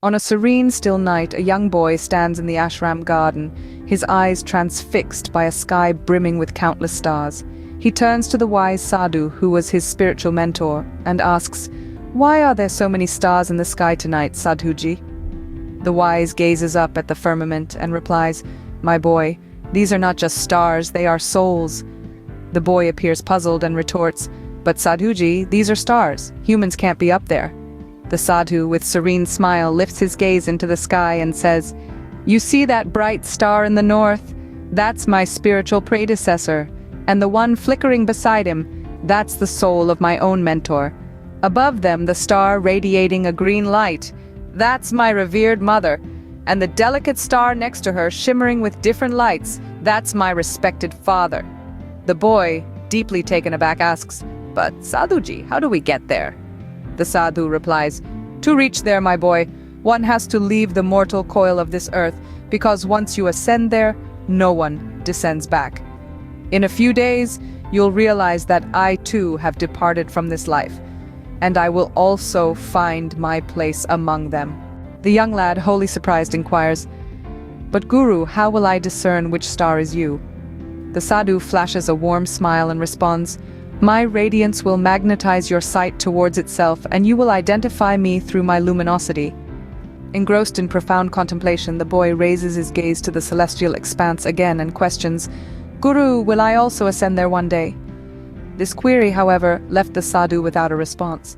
On a serene, still night, a young boy stands in the ashram garden, his eyes transfixed by a sky brimming with countless stars. He turns to the wise sadhu, who was his spiritual mentor, and asks, "Why are there so many stars in the sky tonight, Sadhuji?" The wise gazes up at the firmament and replies, "My boy, these are not just stars, they are souls." The boy appears puzzled and retorts, "But Sadhuji, these are stars. Humans can't be up there." The sadhu, with serene smile, lifts his gaze into the sky and says, "You see that bright star in the north? That's my spiritual predecessor. And the one flickering beside him, that's the soul of my own mentor. Above them, the star radiating a green light. That's my revered mother. And the delicate star next to her, shimmering with different lights, that's my respected father." The boy, deeply taken aback, asks, "But Sadhuji, how do we get there?" The sadhu replies, "To reach there, my boy, one has to leave the mortal coil of this earth, because once you ascend there, no one descends back. In a few days, you'll realize that I too have departed from this life, and I will also find my place among them." The young lad, wholly surprised, inquires, "But Guru, how will I discern which star is you?" The sadhu flashes a warm smile and responds, "My radiance will magnetize your sight towards itself, and you will identify me through my luminosity." Engrossed in profound contemplation, the boy raises his gaze to the celestial expanse again and questions, "Guru, will I also ascend there one day?" This query, however, left the sadhu without a response.